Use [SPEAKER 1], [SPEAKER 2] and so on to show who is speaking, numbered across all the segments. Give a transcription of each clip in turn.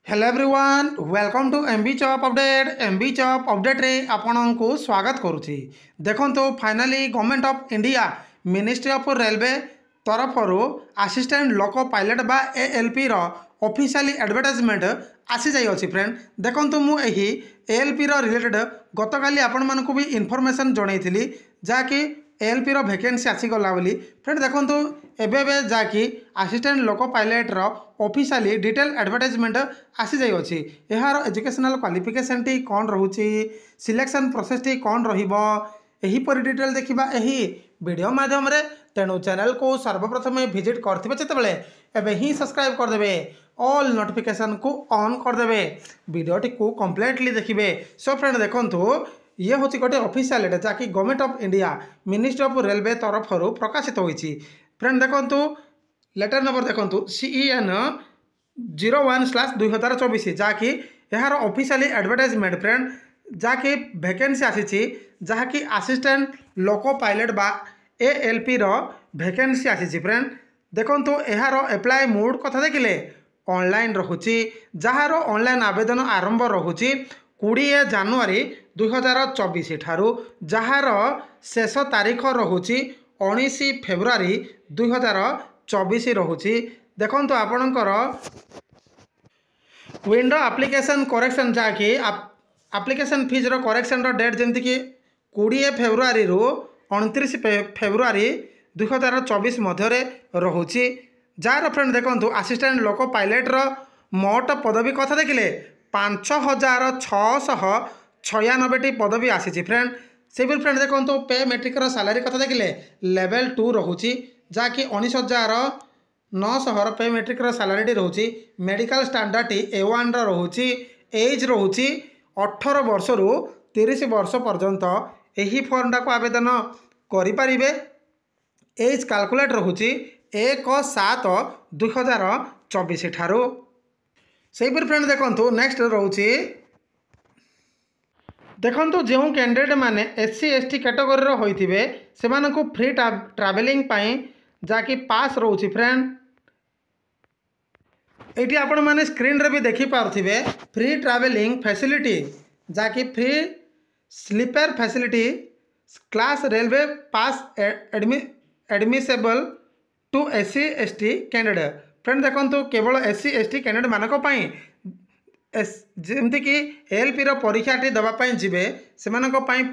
[SPEAKER 1] Hello everyone welcome to MB job update. MB job update रे आपन को स्वागत करुच्ची। देखो finally government of India ministry of railway तरफ असिस्टेंट लोको पायलट बा एएलपी रो ऑफिशियली एडवर्टाइजमेंट आसी जाई अछि। फ्रेंड देखो मुझे एएलपी रो रिलेटेड गतकाली आपण मानकु भी इनफॉरमेशन जनईली जहाँकि एएलपी रो वैकेंसी आसीगला बोली। फ्रेंड देखो एबे जाकि असिस्टेंट लोको पायलट रो ऑफिशियली डिटेल एडवर्टाइजमेंट आसी जाई अछि। एहार एजुकेशनल क्वालिफिकेशन टी कौन रहुछि, सिलेक्शन प्रोसेस टी कौन रहिबो, एही पर डिटेल देखिबा एही वीडियो माध्यम रे। तेणु चैनल को सर्वप्रथम विजिट करथिबे जेतेबेले एबे ही सब्सक्राइब कर देबे, ऑल नोटिफिकेशन को ऑन कर देबे, वीडियोटी को कंप्लीटली देखिबे। सो फ्रेंड देखंतु ये हूँ गोटे ऑफिशियल लेटर जहाँकि government of India ministry of railway तरफ प्रकाशित होती। फ्रेंड देखंतु लेटर नंबर देखंतु CEN 01/2024 जहाँकि यार ऑफिशियली एडवर्टाइजमेंट। फ्रेंड जहाँकि वैकेंसी आसी जहाँकि असिस्टेंट लोको पायलट बा ALP रो वैकेंसी आसी। फ्रेंड देखंतु यार एप्लाई मोड कथा देखिले ऑनलाइन रहुची, जार ऑनलाइन आवेदन आरंभ रहुची 20 जानुआरी 2024 ठारू, जार शेष तारीख रहुची 19 फेब्रुआरी 2024 रहुची। देखंतु आपणकर विंडो एप्लिकेशन करेक्शन जहाँकि एप्लिकेशन फीज रो करेक्शन रो डेट जमती कि 20 फेब्रुआरी रु 29 फेब्रुआरी 2024 मध्य रहुची। जार फ्रेंड देखंतु असिस्टेंट लोको पायलट रो मोट पदवी कथा देखिले 5696 पदवी आसी। फ्रेंड से भी फ्रेंड देखो पे मेट्रिक रो सैलरी कथा देखिले लेवल 2 रहुची जहाँकि 19,900 पे मेट्रिक रो सैलरी रोची। मेडिकल स्टैंडर्ड A1 रोची। एज रोची 18 वर्ष रु 30 वर्ष पर्यंत यही फॉर्मटा को आवेदन करें। एज कैलकुलेट रोची 1/7/2024 ठारू। से फ्रेंड देखो नेक्स्ट रोची देखंतु जो कैंडिडेट माने SC ST कैटेगरी रो होइथिबे सेमानकु फ्री ट्रैवलिंग पाई जाकि पास रोची। फ्रेंड एटी आपण माने स्क्रीन रे भी देखि पारथिबे फ्री ट्रैवलिंग फैसिलिटी जाकि free sleeper facility class railway pass admissible to SC ST candidate. Friend देखंतु केवल SC ST कैंडिडेट मानक पाई जमती कि ALP रो परीक्षाटी देवाई जीवे से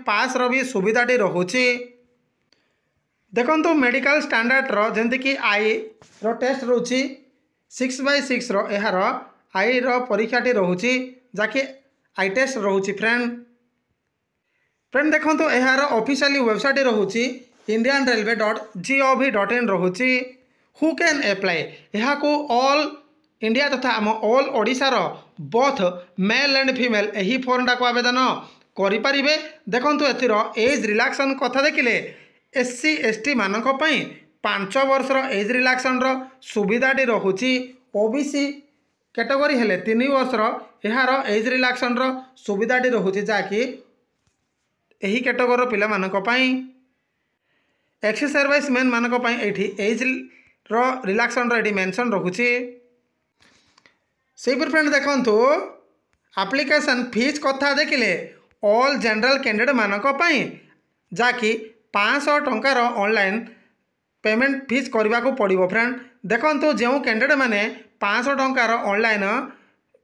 [SPEAKER 1] पास रो भी सुविधाटी रोचे। देखंतु मेडिकल स्टैंडर्ड रो जमती कि आई रो टेस्ट रोची 6/6 रो यार आई रो परीक्षाटी रोची जाकि आई टेस्ट रोची। फ्रेंड देखंतु यार ऑफिशियली वेबसाइट रोची indianrailway.gov.in रोची। हु कैन अप्लाई यहाँ को ऑल इंडिया तथा आम ऑल ओडिशार बोथ मेल एंड फीमेल यही फॉर्मटा को आवेदन करें। देखंतु एथिर एज रिलैक्सन कथा देखिले SC ST मानक पई 5 वर्षर एज रिलैक्सन रो सुविधाटी रोची। OBC कैटेगरी हेले 3 वर्षर यार एज रिलैक्सन रो सुविधाटी रोची जहाँकि यही कैटेगरी पिला मानक पई। एक्स सर्विस मैन मानक पई एठी एज रो रिलैक्सन रो एठी मेंशन रोची। से फ्रेंड देखंतु एप्लिकेशन फीस कथा देखिले ऑल जनरल कैंडिडेट मानक पई जाकि 500 टंकार ऑनलाइन पेमेंट फीस करने को पड़ो। फ्रेंड देखंतु जो कैंडिडेट माने 500 टंकार ऑनलाइन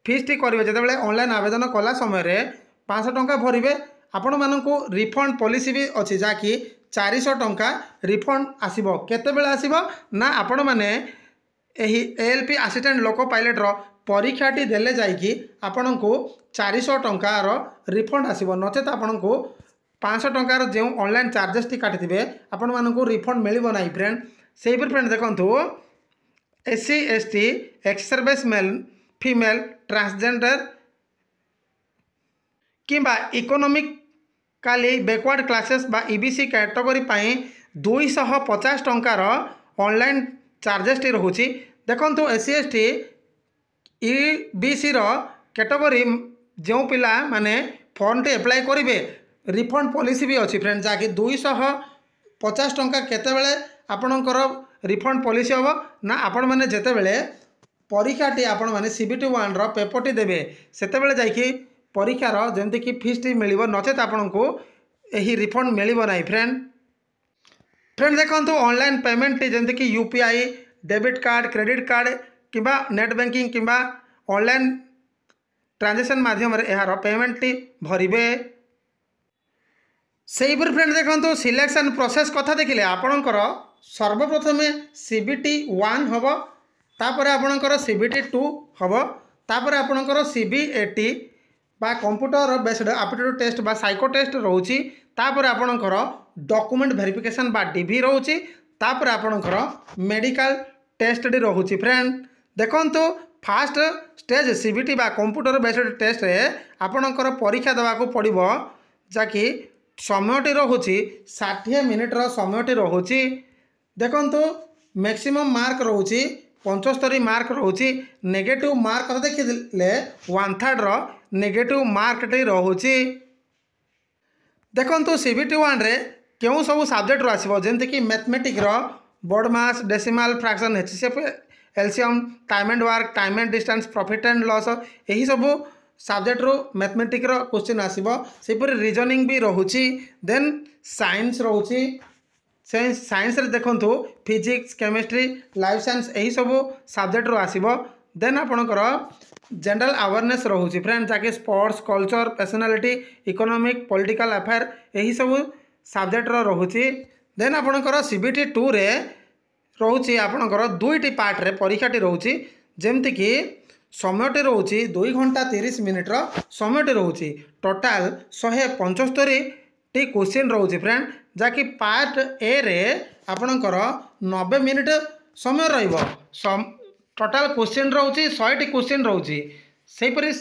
[SPEAKER 1] फीस टी करेंगे जितेबाला ऑनलाइन आवेदन कला समय 500 टंका भरवे आपण मानकु रिफंड पॉलिसी भी अच्छी जहाँकि 400 टंका रिफंड आसीबो। केतेबेले आसीबो ना आपण माने एही ALP असिस्टेंट लोको पायलट रो परीक्षाटी देले जाइकी आपण को 400 टंकार रिफंड आसीबो, नचेत आपण को 500 टंकार जो ऑनलाइन चार्जेस टी काटिथिबे आपण मानकु रिफंड मिलिबो नाही। फ्रेंड से फ्रेंड देखंतु SC ST ex service male female transgender किंबा इकोनॉमिकली बैकवर्ड क्लासेस बा EBC कैटेगरी पाई 250 टंकार ऑनलाइन चार्जेस टी रोची। देखंतु SC ST EBC रो कैटेगरी जो पिला माने फॉर्म टी अप्लाई करेंगे रिफंड पॉलिसी भी अच्छी। फ्रेंड जहाँकि 250 टंका केतेबेले आपणकर रिफंड पॉलिसी हम ना आपण मैंने जितेबले परीक्षाटी आपण मैंने CBT 1 पेपरटी देवे सेतेबेले जाइए परीक्षार जमीक फीसटी मिल नचेत आपण को यही रिफंड मिल ना फ्रेंड देखो ऑनलाइन पेमेंट जमीक UPI debit card credit card कि नेट बैंकिंग कि ऑनलाइन ट्रांजेक्शन माध्यम यार पेमेंट भरवे से फ्रेंड देखो सिलेक्शन प्रोसेस कथा देखिले आपणकर सर्वप्रथमे CBT 1 हम तापर आपणकर CBT 2 हम तापर आपणकर CBAT बा कंप्यूटर बेस्ड एप्टीट्यूड टेस्ट बा साइको टेस्ट रोची तापर आपणकर डॉक्यूमेंट वेरिफिकेशन बा DV रोची तापर आपणकर मेडिकल टेस्ट डी रोची फ्रेंड देखंतु फास्ट स्टेज CBT बा कंप्यूटर बेस्ड टेस्ट रे आपणकर परीक्षा देवाक पड़िबो जाकि समयटी रोची 60 मिनिट समयटी रोची देखंतु मैक्सिमम मार्क रोची 75 मार्क रोची नेगेटिव मार्क कथा देखिले 1/3 नेगेटिव मार्क टी रोची देखंतु CBT 1 रे केउ सब सब्जेक्ट रो आसीबो जेंति कि मैथमेटिक रो BODMAS decimal fraction HCF LCM time and work time and distance profit and loss यही सब सब्जेक्ट रो मैथमेटिक रो क्वेश्चन आसीबो सेपरि रीजनिंग भी रोची देन साइंस रोची साइंस रे देखंतु फिजिक्स केमिस्ट्री लाइफ साइंस यही सब सब्जेक्ट रो आसीबो देन आपणकर जनरल अवेयरनेस रोची फ्रेंड जाके sports culture personality economic political affair यही सब सब्जेक्ट रो रोची देन आपणकर CBT 2 रे रोची आपणकर 2टी पार्ट रे परीक्षाटी रोची जेमति कि समयटी रोची 2 घंटा 30 मिनिट रो समयटी रोची टोटाल 175 टी क्वेश्चन रोची फ्रेंड जाकि पार्ट ए रे आपणकर 90 मिनिट समय रहिबो टोटाल क्वेश्चन रोची 100 टी क्वेश्चन रोची सेपरि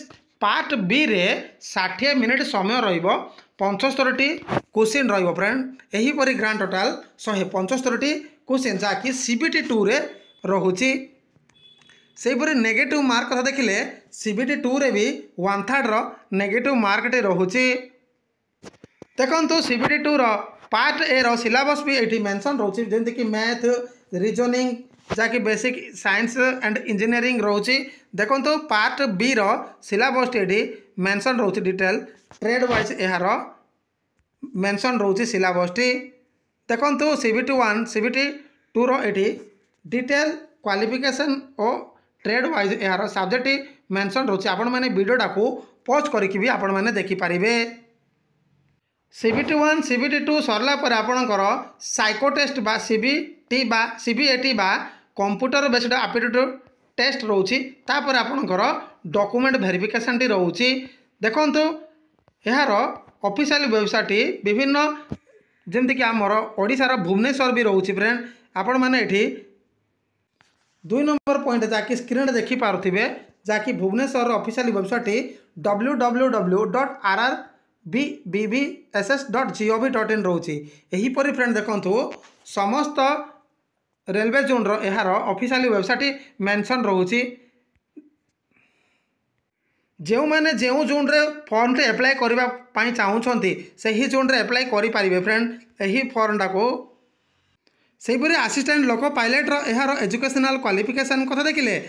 [SPEAKER 1] पार्ट बी रे 60 मिनिट समय रहिबो 75 टी क्वेश्चन रहिबो फ्रेंड एही परि ग्रांड टोटाल 175 टी क्वेश्चन जाकि CBT 2 रे रोची सेपरि नेगेटिव मार्क कथा देखिले CBT 2 रे भी 1/3 नेगेटिव मार्क टे रोची देखंतु CBT 2 रो पार्ट ए रो सिलेबस भी एठी मेंशन रोची जेंति कि मैथ रीजनिंग जाकि बेसिक साइंस एंड इंजीनियरिंग रोची देखंतु पार्ट बी रो सिलेबस एठी मेंशन रोची डिटेल ट्रेड वाइज एहार मेंशन रोची सिलेबस टी देखंतु CBT 1 CBT 2 रो एठी डिटेल क्वालिफिकेशन और ट्रेड वाइज यार सब्जेक्ट मेंशन रोचे आपण माने वीडियोटा को पॉज करके भी आपण माने देखि पारिबे CBT 1 CBT 2 सरला पर आपणकर साइको टेस्ट बा CBT बा CBAT बा कंप्यूटर बेस्ड एप्टीट्यूड टेस्ट रोची तापर आपणकर डॉक्यूमेंट वेरिफिकेशन टी रोची देखंतु यार ऑफिशियल वेबसाइट विभिन्न जेमति कि हमर ओडिसा रो भुवनेश्वर भी रोची फ्रेंड आपण माने एठी 2 नंबर पॉइंट जाकि स्क्रीन देखि पारुथिबे जाकि भुवनेश्वर ऑफिशियल वेबसाइट www.rrbbbss.gov.in रोची एही परि फ्रेंड देखंतु समस्त रेलवे जोन रो एहार ऑफिशियल वेबसाइट मेंशन रोची जो मैंने जो जोन रे फॉर्म टे अप्लाई करबा पई चाहउछंती सही जोन रे अप्लाई करि पारिबे फ्रेंड एही फॉर्म डाको सेपरि असिस्टेंट लोको पायलट रो एहार एजुकेशनल क्वालिफिकेशन कथा देखिले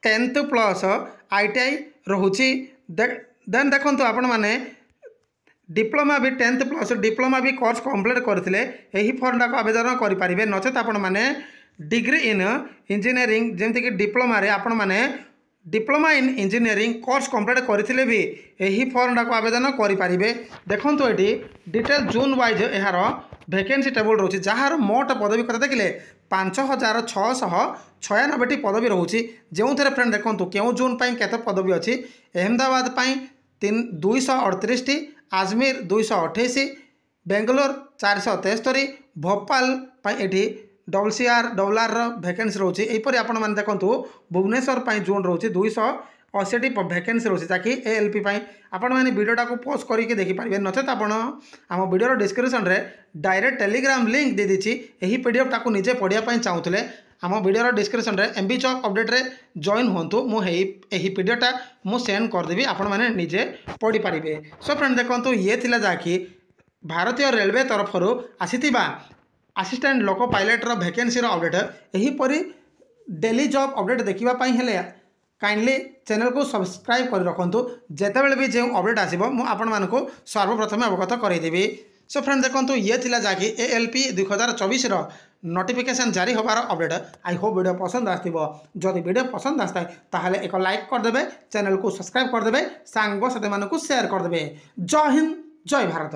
[SPEAKER 1] 10th प्लस ITI रोची देन देखंतु आपण माने डिप्लोमा भी 10th प्लस डिप्लोमा भी कोर्स कंप्लीट करथिले एही फॉर्म डाको आवेदन करि पारिबे नचेत आपण माने डिग्री इन इंजीनियरिंग जेमति कि डिप्लोमा रे आपण माने diploma in engineering course complete करथिले भी एही फॉर्म डाको आवेदन करि पारिबे देखंतु एठी डिटेल जून वाइज एहार वैकेंसी टेबल रोची जहार मोट पदवी कथा देखिले 5696 टी पदवी रोची जो थे फ्रेंड देखो क्यों जून पर केते पदवी अच्छी अहमदाबाद 238 टी आजमेर 228 बेंगलोर 473 भोपाल ये WCR वैकेंसी रोची यहीपरि आपण मैंने देखो भुवनेश्वर जून रोची 280 टी वैकेंसी रोची ताकि ALP आपण मैंने वीडियोटा को पोस्ट करके देखिपारे नचेत आपण आम वीडियो डिस्क्रिप्शन रे डायरेक्ट टेलीग्राम लिंक दे दीची यही PDF को निजे पढ़ाई चाहूले आम वीडियो डिस्क्रिप्शन रे MB जॉब अपडेट रे जॉइन होंतु मुझे पीडीएफटा मु सेंड करदेवी आपण मैंने निजे पढ़ी पारे। सो फ्रेंड देखो ये थिला जाकि भारतीय रेलवे तरफ आसीथिबा असिस्टेंट लोको पायलट रो वैकेंसी रो अपडेट यहीपरि डेली जॉब अपडेट देखिबा पई हेले काइंडली चैनल को सब्सक्राइब कर रखु जितेबाला भी जो अपडेट आसो मुझे सर्वप्रथम अवगत करदेवी। सो फ्रेंड देखो ये थिला जाकि ALP 2024 नोटिफिकेशन जारी होबार अपडेट। आई होप वीडियो पसंद आसो। जदि वीडियो पसंद आसता है ताहले एक लाइक करदे, चैनल को सब्सक्राइब करदे, सांग साथी मानू शेयर करदे। जय हिंद, जय भारत।